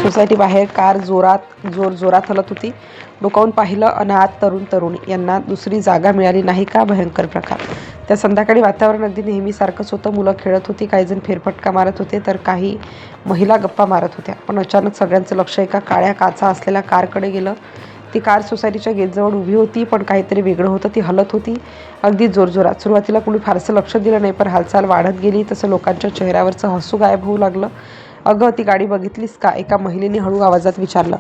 Society बाहेर car जोरात हलत होती. डोकावून पाहिलं अन आत तरुणी यांना दुसरी जागा मिळाली नाही का? भयंकर प्रकार. त्या संध्याकाळी वातावरण अगदी नेहमीसारखंच होतं. मुलं खेळत होती, काही जण फेरफटका मारत होते, तर काही महिला गप्पा मारत होत्या. पण अचानक सगळ्यांचं लक्ष एका काळ्या काचा असलेल्या कारकडे गेलं. ती कार सोसायटीच्या गेटजवळ उभी होती, पण काहीतरी वेगळं होतं. ती हलत होती अगदी जोरजोरात. सुरुवातीला कुणी फारसं लक्ष दिलं नाही, पण हालचाल वाढत गेली तसं लोकांच्या चेहऱ्यावरचं हसू गायब होऊ लागलं. "अगं, ती गाडी बघितलीस का?" एका महिलेने हळू आवाजात विचारलं.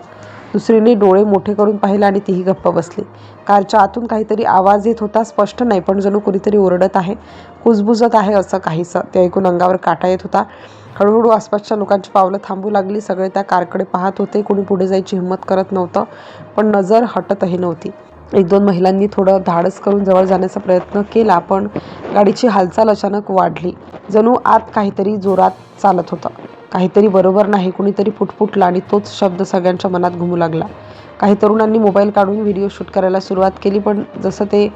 दुसरीने डोळे मोठे करून पाहिलं आणि तीही गप्प बसली. कारच्या आतून काहीतरी आवाज येत होता. स्पष्ट नाही, पण जणू कोणीतरी ओरडत आहे, कुजबुजत आहे असं काहीसं. ते ऐकून अंगावर काटा येत होता. हळूहळू आसपासच्या लोकांची पावलं थांबू लागली. सगळे त्या कारकडे पाहत होते. कोणी पुढे जायची हिंमत करत नव्हतं, पण नजर हटतही नव्हती. 1-2 महिलांनी थोडं धाडस करून जवळ जाण्याचा प्रयत्न केला, पण गाडीची हालचाल अचानक वाढली. जणू आत काहीतरी जोरात चालत होतं. काहीतरी बरोबर नाही. कुणीतरी पुटपुटलं आणि तोच शब्द सगळ्यांच्या मनात घुमू लागला. काही तरुणांनी मोबाईल काढून व्हिडिओ शूट करायला सुरुवात केली, पण जसं ते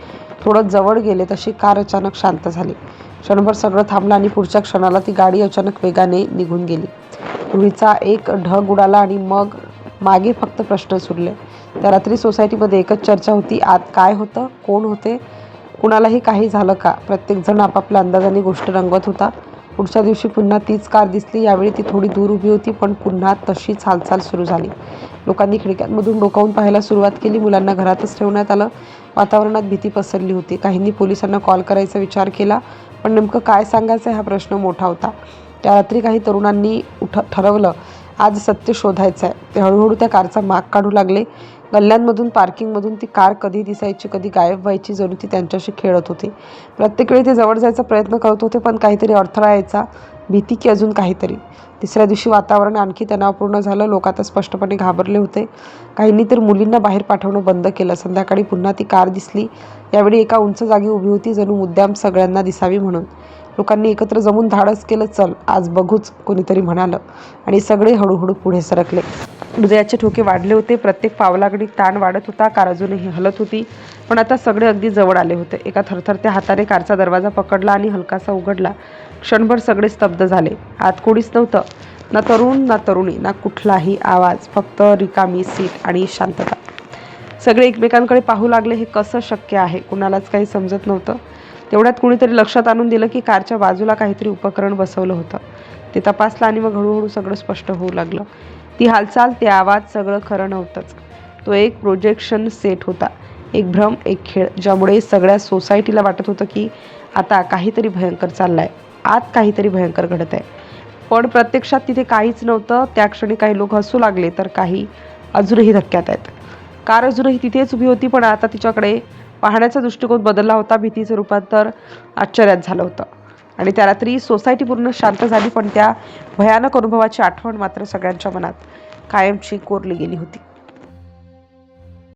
थोडं जवळ गेले तशी कार अचानक शांत झाली. क्षणभर सगळं थांबलं आणि पुढच्या क्षणाला ती गाडी अचानक वेगाने निघून गेली. धुळीचा एक ढग उडाला आणि मग मागे फक्त प्रश्नच उरले. त्या रात्री सोसायटीमध्ये एकच चर्चा होती. आत काय होतं? कोण होते? कुणालाही काही झालं का? प्रत्येकजण आपापल्या अंदाजाने गोष्ट रंगवत होता. पुढच्या दिवशी पुन्हा तीच कार दिसली. यावेळी ती थोडी दूर उभी होती, पण पुन्हा तशीच हालचाल सुरू झाली. लोकांनी खिडक्यांमधून डोकावून पाहायला सुरुवात केली. मुलांना घरातच ठेवण्यात आलं. वातावरणात भीती पसरली होती. काहींनी पोलिसांना कॉल करायचा विचार केला, पण नेमकं काय सांगायचं हा प्रश्न मोठा होता. त्या रात्री काही तरुणांनी ठरवलं, आज सत्य शोधायचं आहे. ते हळूहळू त्या कारचा माग काढू लागले. गल्ल्यांमधून, पार्किंगमधून ती कार कधी दिसायची, कधी गायब व्हायची, जणू ती त्यांच्याशी खेळत होती. प्रत्येक वेळी ते जवळ जायचा प्रयत्न करत होते, पण काहीतरी अडथळा यायचा. भीती की अजून काहीतरी. तिसऱ्या दिवशी वातावरण आणखी तणावपूर्ण झालं. लोक आता स्पष्टपणे घाबरले होते. काहींनी तर मुलींना बाहेर पाठवणं बंद केलं. संध्याकाळी पुन्हा ती कार दिसली. यावेळी एका उंच जागी उभी होती, जणू मुद्दाम सगळ्यांना दिसावी म्हणून. लोकांनी एकत्र जमून धाडस केलं. "चल, आज बघूच," कोणीतरी म्हणालं आणि सगळे हळूहळू पुढे सरकले. हृदयाचे ठोके वाढले होते. प्रत्येक पावलागणिक ताण वाढत होता. कार अजूनही हलत होती, पण आता सगळे अगदी जवळ आले होते. एका थरथरत्या हाताने कारचा दरवाजा पकडला आणि हलकासा उघडला. क्षणभर सगळे स्तब्ध झाले. आत कोणीच नव्हतं. ना तरुण, ना तरुणी, ना कुठलाही आवाज. फक्त रिकामी सीट आणि शांतता. सगळे एकमेकांकडे पाहू लागले. हे कसं शक्य आहे? कुणालाच काही समजत नव्हतं. तेवढ्यात कुणीतरी लक्षात आणून दिलं की कारच्या बाजूला काहीतरी उपकरण बसवलं होतं. ते तपासलं आणि मग हळूहळू सगळं स्पष्ट होऊ लागलं. ती हालचाल, ते आवाज, सगळं खरं नव्हतंच. तो एक प्रोजेक्शन सेट होता. एक भ्रम, एक खेळ, ज्यामुळे सगळ्या सोसायटीला वाटत होतं की आता काहीतरी भयंकर चाललंय, आत काहीतरी भयंकर घडत आहे. पण प्रत्यक्षात तिथे काहीच नव्हतं. त्या क्षणी काही लोक हसू लागले, तर काही अजूनही धक्क्यात आहेत. कार अजूनही तिथेच उभी होती, पण आता तिच्याकडे पाहण्याचा दृष्टिकोन बदलला होता. भीतीचं रूपांतर आश्चर्यात झालं होतं. आणि त्या रात्री सोसायटी पूर्ण शांत झाली, पण त्या भयानक अनुभवाची आठवण मात्र सगळ्यांच्या मनात कायमची कोरली गेली होती.